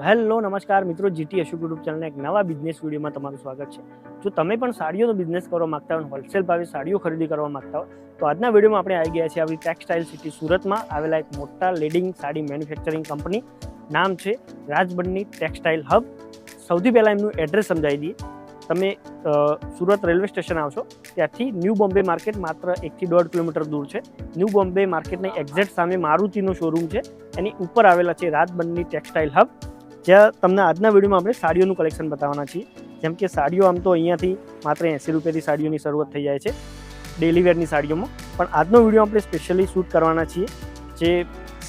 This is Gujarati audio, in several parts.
હેલો નમસ્કાર મિત્રો, જીટી અશોક યુટ્યુબ ચેનલના એક નવા બિઝનેસ વિડીયોમાં તમારું સ્વાગત છે। જો તમે પણ સાડીઓનો બિઝનેસ કરવા માંગતા હોય, હોલસેલ ભાવે સાડીઓ ખરીદી કરવા માંગતા હોય તો આજના વિડીયોમાં આપણે આવી ગયા છીએ આપણી ટેક્સટાઇલ સિટી સુરતમાં આવેલા એક મોટા લીડિંગ સાડી મેન્યુફેક્ચરિંગ કંપની, નામ છે રાજબન્ની ટેક્સટાઇલ હબ। સૌથી પહેલાં એમનું એડ્રેસ સમજાવી દઈએ। તમે સુરત રેલવે સ્ટેશન આવશો ત્યાંથી ન્યૂ બોમ્બે માર્કેટ માત્ર 1 થી 1.5 કિલોમીટર દૂર છે। ન્યૂ બોમ્બે માર્કેટની એક્ઝેક્ટ સામે મારુતિનો શોરૂમ છે, એની ઉપર આવેલા છે રાજબન્ની ટેક્સટાઇલ હબ, જ્યાં તમને આજના વિડીયોમાં આપણે સાડીઓનું કલેક્શન બતાવવાના છીએ। જેમ કે સાડીઓ આમ તો અહીંયાથી માત્ર 80 રૂપિયાથી સાડીઓની શરૂઆત થઈ જાય છે ડેલી વેરની સાડીઓમાં, પણ આજનો વિડીયો આપણે સ્પેશિયલી શૂટ કરવાના છીએ। જે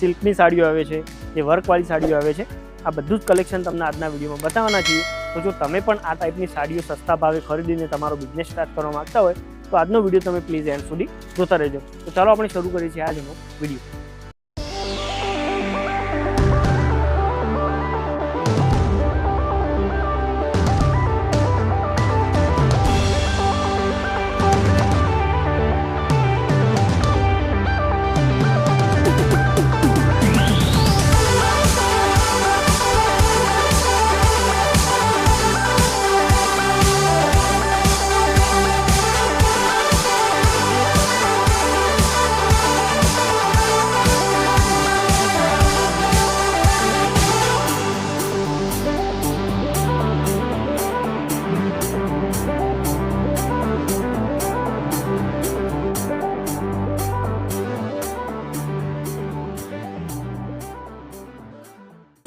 સિલ્કની સાડીઓ આવે છે, જે વર્કવાળી સાડીઓ આવે છે, આ બધું જ કલેક્શન તમને આજના વિડીયોમાં બતાવવાના છીએ। તો જો તમે પણ આ ટાઈપની સાડીઓ સસ્તા ભાવે ખરીદીને તમારો બિઝનેસ સ્ટાર્ટ કરવા માંગતા હોય તો આજનો વિડીયો તમે પ્લીઝ એન્ડ સુધી જોતા રહેજો। તો ચાલો આપણે શરૂ કરીએ છીએ આજનો વિડીયો।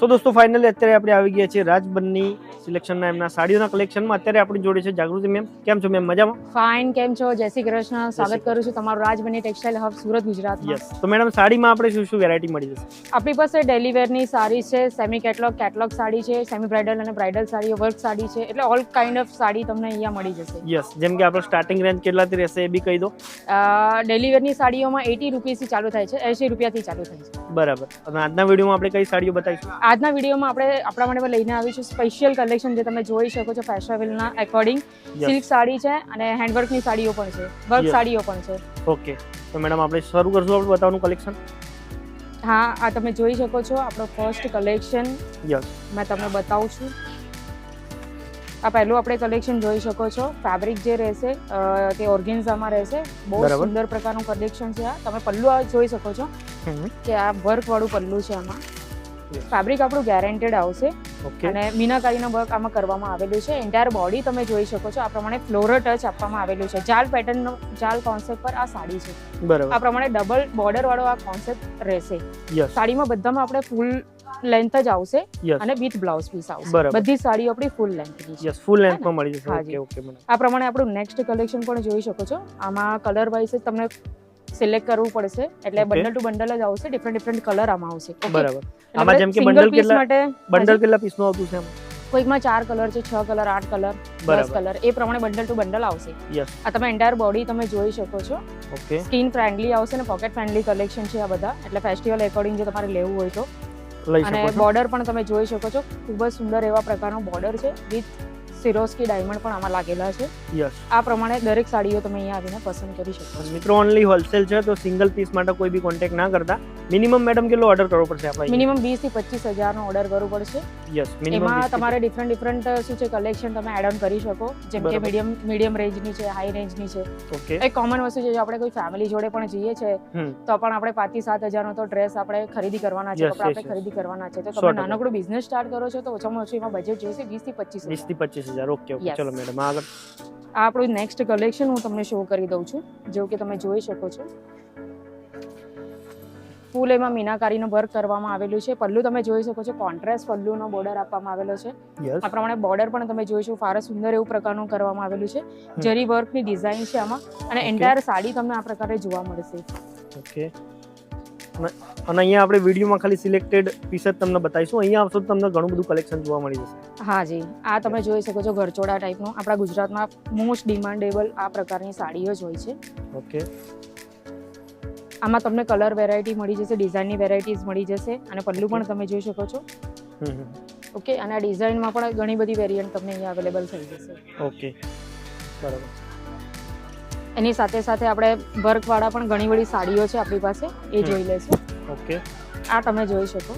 તો દોસ્તો ફાઇનલી અત્યારે આપણે આવી ગયા છીએ રાજબન્ની સિલેક્શનના એમના સાડીઓના કલેક્શનમાં। અત્યારે આપણી જોડે છે જાગૃતિ મેમ। કેમ છો મેમ? મજામાં? ફાઇન, કેમ છો? જય શ્રી કૃષ્ણ, સ્વાગત કરું છું તમારું રાજબન્ની ટેક્સટાઇલ હબ સુરત, ગુજરાતમાં। યસ, તો મેડમ સાડીમાં આપણે શું શું વેરાયટી મળી જશે? આપણી પાસે ડેલી વેરની સાડી છે, સેમી કેટલોગ સાડી છે, સેમી બ્રાઇડલ અને બ્રાઇડલ સાડીઓ, વર્ક સાડી છે, એટલે ઓલ કાઇન્ડ ઓફ સાડી તમને અહીંયા મળી જશે। યસ, જેમ કે આપણો સ્ટાર્ટિંગ રેન્જ કેટલાથી રહેશે એ બી કહી દો। ડેલી વેરની સાડીઓમાં 80 રૂપીસથી ચાલુ થાય છે, 80 રૂપિયાથી ચાલુ થાય છે। બરાબર। અને આજના વિડીયોમાં આપણે કઈ સાડીઓ બતાવીશું? આજના વિડીયોમાં આપણે આપણા માટે લઈને આવીશું સ્પેશિયલ કલેક્શન, જે તમે જોઈ શકો છો ફેશનેબલના એકોર્ડિંગ। સિલ્ક સાડી છે અને હેન્ડવર્કની સાડીઓ પણ છે, વર્ક સાડીઓ પણ છે। ઓકે, તો મેડમ આપણે શરૂ કરશું આપણે બતાવવાનું કલેક્શન। હા, આ તમે જોઈ શકો છો આપણો ફર્સ્ટ કલેક્શન। યસ, મેં તમને બતાવું છું। આ પહેલું આપણે કલેક્શન જોઈ શકો છો। ફેબ્રિક જે રહેશે તે ઓર્ગેન્ઝામાં રહેશે, બહુ સુંદર પ્રકારનું કલેક્શન છે। આ તમે પલ્લુ જોઈ શકો છો કે આ વર્ક વાળું પલ્લુ છે। આમાં ફેબ્રિક આપણું ગેરંટેડ આવશે અને મીનાકારીનો વર્ક આમાં કરવામાં આવેલું છે। એન્ટાયર બોડી તમે જોઈ શકો છો, આ પ્રમાણે ફ્લોરલ ટચ આપવામાં આવેલું છે। જાલ પેટર્નનો જાલ કોન્સેપ્ટ પર આ સાડી છે। બરાબર। આ પ્રમાણે ડબલ બોર્ડર વાળો આ કોન્સેપ્ટ રહેશે। સાડીમાં બધામાં આપણે ફૂલ લેન્થ જ આવશે અને વિથ બ્લાઉઝ પીસ આવશે। બધી સાડીઓ આપણી ફૂલ લેન્થની છે। યસ, ફૂલ લેન્થમાં મળી જશે। Okay okay madam. આ પ્રમાણે આપણું નેક્સ્ટ કલેક્શન પણ જોઈ શકો છો। આમાં કલર વાઇઝ તમને સિલેક્ટ કરવું પડશે, એટલે બંડલ ટુ બંડલ જ આવશે, ડિફરન્ટ કલર આમાં આવશે। બરાબર। આમાં જેમ કે બંડલ કેટલા પીસનું આવતું છે? કોઈકમાં 4 કલર છે, 6 કલર, 8 કલર, 10 કલર, એ પ્રમાણે બંડલ ટુ બંડલ આવશે। આ તમે એન્ટાયર બોડી તમે જોઈ શકો છો। ઓકે, સ્કિન ફ્રેન્ડલી આવશે અને પોકેટ ફ્રેન્ડલી કલેક્શન છે આ બધા, એટલે ફેસ્ટિવલ એકોર્ડિંગ જો તમારે લેવું હોય તો। અને બોર્ડર પણ તમે જોઈ શકો છો, ખૂબ જ સુંદર એવા પ્રકારનો બોર્ડર છે, વિથ સિરોસ્કી ડાયમંડ પણ આમાં લાગેલા છે। યસ, આ પ્રમાણે દરેક સાડીઓ તમે અહીંયા આવીને પસંદ કરી શકો છો। મિત્રો ઓનલી હોલસેલ છે, તો સિંગલ પીસ માટે કોઈ બી કોન્ટેક્ટ ના કરતા। મિનિમમ મેડમ કેટલો ઓર્ડર કરવો પડશે આપણે? મિનિમમ 20 થી 25 હજારનો ઓર્ડર કરવો પડશે। યસ, મિનિમમ એમાં તમારે ડિફરન્ટ શું છે કલેક્શન તમે એડ ઓન કરી શકો, જેમ કે મીડિયમ રેન્જની છે, હાઈ રેન્જની છે। ઓકે, એક કોમન વસ્તુ છે, જો આપણે કોઈ ફેમિલી જોડે પણ જઈએ છે તો પણ આપણે 5 થી 7 હજારનો તો ડ્રેસ આપણે ખરીદી કરવાના છે, કપડા આપણે ખરીદી કરવાના છે। તો તમે નાનકડું બિઝનેસ સ્ટાર્ટ કરો છો તો ઓછામાં ઓછું એમાં બજેટ જોઈશે 20 થી 25 હજાર। ઓકે ઓકે, ચલો મેડમ આગળ। આ આપણું નેક્સ્ટ કલેક્શન હું તમને શો કરી દઉં છું, જેવું કે તમે જોઈ શકો છો। ફૂલ એમાં મીનાકારીનો વર્ક કરવામાં આવેલું છે। પલ્લુ તમે જોઈ શકો છો, કોન્ટ્રાસ્ટ પલ્લુનો બોર્ડર આપવામાં આવેલો છે। આ પ્રમાણે બોર્ડર પણ તમે જોઈશું, ફાર સુંદર એવું પ્રકારનું કરવામાં આવેલું છે। જરી વર્કની ડિઝાઇન છે આમાં, અને એન્ટાયર સાડી તમને આ પ્રકારે જોવા મળશે। ઓકે, અને અહીંયા આપણે વિડીયોમાં ખાલી સિલેક્ટેડ પીસ જ તમને બતાવીશું। અહીંયા આવશો તો તમને ઘણું બધું કલેક્શન જોવા મળી જશે। હા જી, આ તમે જોઈ શકો છો ગરચોડા ટાઈપનું, આપણા ગુજરાતમાં મોસ્ટ ડિમાન્ડેબલ આ પ્રકારની સાડીઓ જ હોય છે। ઓકે, આમાં તમને કલર વેરાયટી મળી જશે, ડિઝાઇનની વેરાયટીઝ મળી જશે, અને પલ્લુ પણ તમે જોઈ શકો છો। ઓકે, અને આ ડિઝાઇનમાં પણ ઘણી બધી વેરિયન્ટ તમને અહીંયા અવેલેબલ થઈ જશે। ઓકે, બરાબર। એની સાથે સાથે આપણે વર્કવાળા પણ ઘણી બધી સાડીઓ છે આપણી પાસે, એ જોઈ લેશું। ઓકે, આ તમે જોઈ શકો,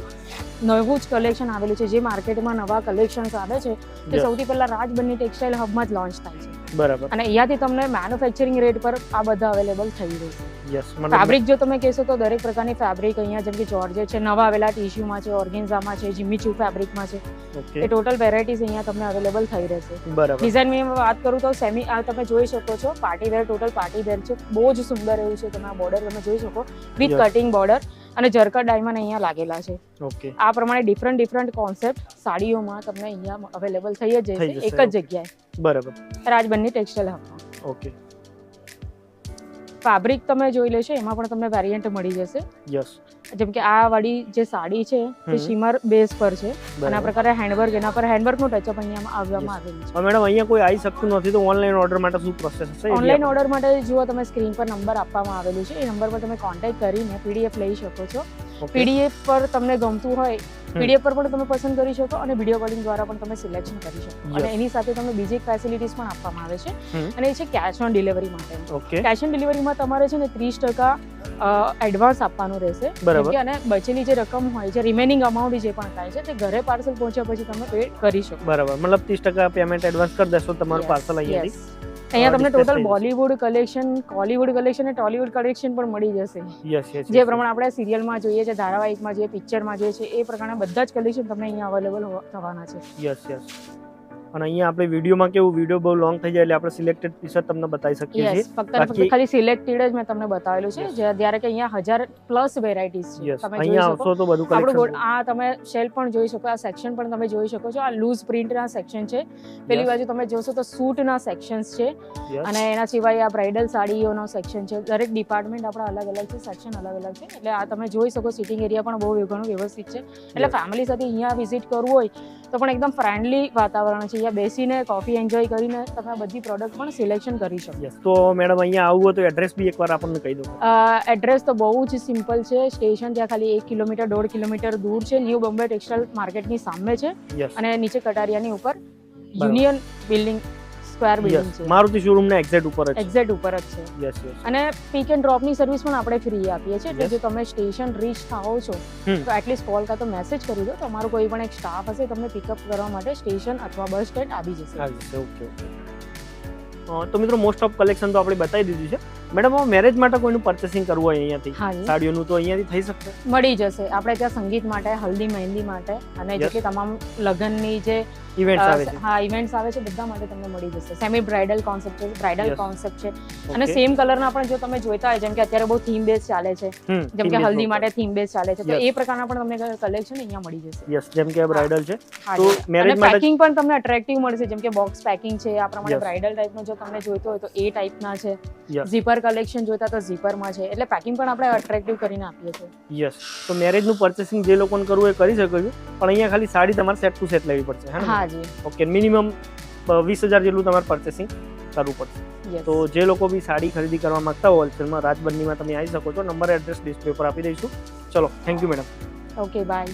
નવું જ કલેક્શન આવેલું છે. જે માર્કેટમાં નવા કલેક્શન્સ આવે છે તે Yes. સૌથી પહેલા રાજબન્ની ટેક્સટાઇલ હબમાં જ લોન્ચ થાય છે બરાબર. અને અહીંયાથી તમને મેન્યુફેક્ચરિંગ રેટ પર આ બધા અવેલેબલ થઈ રહેશે. યસ, ફેબ્રિક જો તમે કહેશો તો દરેક પ્રકારની ફેબ્રિક અહીંયા જેમ કે જોર્જેટ છે, નવા આવેલા ટીશ્યુમાં છે, ઓર્ગેન્ઝામાં છે, જીમીચુ ફેબ્રિકમાં છે, ઓકે, એ ટોટલ વેરાયટીઝ અહીંયા તમને અવેલેબલ થઈ રહેશે. બરાબર. ડિઝાઇનની વાત કરું તો સેમી આ તમે જોઈ શકો છો, party wear, total party wear છે. બહુ જ સુંદર એવું છે. તમે આ બોર્ડર તમે જોઈ શકો વિથ Yes. કટિંગ બોર્ડર અને જરકટ ડાયમંડ અહીંયા લાગેલા છે. ઓકે, આ પ્રમાણે ડિફરન્ટ કોન્સેપ્ટ સાડીઓમાં તમને અહીંયા અવેલેબલ થઈ જ થઈ જશે જશે. એક જ જગ્યાએ, બરાબર. રાજબન્ની ટેક્સટાઇલ હબમાં. ઓકે, ફેબ્રિક તમે જોઈ લેશો એમાં પણ તમને વેરિયન્ટ મળી જશે. યસ, જેમ કે આ વાળી જે સાડી છે તે શિમર બેઝ પર છે અને આ બરાબર. પ્રકારે હેન્ડવર્ક, એના પર હેન્ડવર્કનું ટચઅપ અહીંયા આવવામાં આવેલું છે. હવે મેડમ અહીંયા કોઈ આવી શકતું નથી તો ઓનલાઈન ઓર્ડર માટે શું પ્રોસેસ હશે? ઓનલાઈન ઓર્ડર માટે જુઓ તમે સ્ક્રીન પર નંબર આપવામાં આવેલું છે, એ નંબર પર તમે કોન્ટેક્ટ કરીને પીડીએફ લઈ શકો છો. Okay. પીડીએફ પર તમને ગમતું હોય પીડીએફ પર પણ તમે પસંદ કરી શકો અને વિડીયો કોલિંગ દ્વારા પણ તમે સિલેક્શન કરી શકો. અને એની સાથે તમને બીજી એક ફેસિલિટીઝ પણ આપવામાં આવે છે અને એ છે કેશ ઓન ડિલિવરી માટે. ઓકે, કેશ ઓન ડિલિવરીમાં તમારે છે ને 30% એડવાન્સ આપવાનું રહેશે. બરાબર. જેમ કે અને બચેલી જે રકમ હોય છે, રિમેનિંગ અમાઉન્ટ જે પણ થાય છે તે ઘરે પાર્સલ પહોંચ્યા પછી તમે પે કરી શકો. બરાબર. મતલબ 30% પેમેન્ટ એડવાન્સ કરી દેશો તમારું Yes, પાર્સલ અહીંયાથી. yes. અહીંયા તમને dispatch ટોટલ થઈ જશે. બોલીવુડ કલેક્શન, કોલીવુડ કલેક્શન અને ટોલીવુડ કલેક્શન પણ મળી જશે. યસ, યસ, જે પ્રમાણે આપણે સિરિયલમાં જોઈએ છે, ધારાવાહિકમાં જોઈએ, પિક્ચરમાં જોઈએ છે, એ પ્રકારના બધા જ કલેક્શન તમને અહીંયા અવેલેબલ થવાના છે. Yes, yes. અને અહીંયા આપણે વિડીયોમાં કેવું વિડીયો બહુ લોંગ થઈ જાય એટલે આપણે સિલેક્ટેડ પીસ જ તમને બતાવી શકીએ યસ, છીએ. ફક્ત ને ફક્ત બાકી- ખાલી સિલેક્ટેડ જ મેં તમને બતાવેલું છે. જ્યારે કે અહીંયા 1000+ વેરાયટીઝ છે. યસ, તમે જોઈ અહીંયા શકો. આવશો તો બધું આપણું કલેક્શન. બોર્ડ આ તમે શેલ્ફ પણ જોઈ શકો, આ સેક્શન પણ તમે જોઈ શકો છો. આ લૂઝ પ્રિન્ટના સેક્શન છે. પેલી Yes. બાજુ તમે જોશો તો સૂટના સેક્શન્સ છે Yes. અને એના સિવાય આ બ્રાઇડલ સાડીઓનો સેક્શન છે. દરેક ડિપાર્ટમેન્ટ આપણા અલગ અલગ છે, સેક્શન અલગ અલગ છે. એટલે આ તમે જોઈ શકો, સિટિંગ એરિયા પણ બહુ ઘણું વ્યવસ્થિત છે. એટલે Yes. ફેમિલી સાથે અહીંયા વિઝિટ કરવું હોય તો પણ એકદમ ફ્રેન્ડલી વાતાવરણ છે. અહીંયા બેસીને કોફી એન્જોય કરીને તમે બધી પ્રોડક્ટ પણ સિલેક્શન કરી શકો. Yes. તો મેડમ અહીંયા આવવું હોય તો એડ્રેસ બી એકવાર આપણને કહી દો. એડ્રેસ તો બહુ જ સિમ્પલ છે. સ્ટેશન ત્યાં ખાલી 1 કિલોમીટર 1.5 કિલોમીટર દૂર છે. ન્યૂ બોમ્બે ટેક્સટાઇલ માર્કેટની સામે છે યસ, અને નીચે કટારિયાની ઉપર union building, square building yes. છે. મારુતિ શોરૂમ ને એક્ઝેક્ટ ઉપર જ. એક્ઝેક્ટ ઉપર જ છે. Yes, yes. અને પિક એન્ડ ડ્રોપની સર્વિસ પણ આપણે ફ્રી આપીએ છીએ. એટલે Yes. જો તમે સ્ટેશન રીચ થાઓ છો હમ. તો એટલીસ્ટ કોલ કાં તો મેસેજ કરી દો. તમારો કોઈ પણ એક સ્ટાફ હશે તમને પિકઅપ કરવા માટે સ્ટેશન અથવા બસ સ્ટેન્ડ આવી જશે. આવી જશે. Okay, okay. તો મિત્રો મોસ્ટ ઓફ કલેક્શન તો આપણે બતાવી દીધું છે. મેડમ હવે મેરેજ માટે કોઈનું પરચેસિંગ કરવું હોય અહીંયાથી હાજી, સાડીઓનું તો અહીંયાથી થઈ શકશે? મળી જશે. આપણે ત્યાં સંગીત માટે, હલ્દી, મહેંદી માટે અને Yes. જેટલી તમામ લગ્નની જે ઇવેન્ટ્સ આવે છે. હા ઇવેન્ટ્સ આવે છે બધા માટે તમને મળી જશે. સેમી બ્રાઇડલ કોન્સેપ્ટ છે, બ્રાઇડલ Yes. કોન્સેપ્ટ છે અને Okay. સેમ કલરના પણ જો તમે જોઈતા હોય, જેમ કે અત્યારે બહુ થીમ બેઝ ચાલે છે, હમ, જેમ કે theme હલ્દી based માટે થીમ બેઝ ચાલે છે, તો Yes. એ પ્રકારના પણ તમને કલેક્શન અહીંયા મળી જશે. યસ, જેમ કે બ્રાઇડલ છે. હા તો જી. marriage અને માટે- પેકિંગ પણ તમને અટ્રેક્ટિવ મળશે, જેમ કે બોક્સ પેકિંગ છે. આ પ્રમાણે Yes. બ્રાઇડલ ટાઈપનો જો તમને જોઈતો હોય તો એ ટાઈપના છે. Yes. ઝીપર કલેક્શન જોઈતા તો ઝીપરમાં છે. એટલે પેકિંગ પણ આપણે અટ્રેક્ટિવ કરીને આપીએ છીએ. યસ, તો મેરેજનું પરચેસિંગ જે લોકોને કરવું એ કરી શકો છો, પણ અહીંયા ખાલી સાડી તમારે સેટ ટુ સેટ લેવી પડશે. હે ને? હા જી, ઓકે, મિનિમમ 20,000 જેટલું તમારે પરચેસિંગ કરવું પડશે. યસ. તો જે લોકો બી સાડી ખરીદી કરવા માંગતા હોય હોલસેલમાં રાજબંધીમાં તમે આવી શકો છો. નંબર એડ્રેસ ડિસ્પ્લે પર આપી દઈશું. ચલો, thank you madam. Okay, by.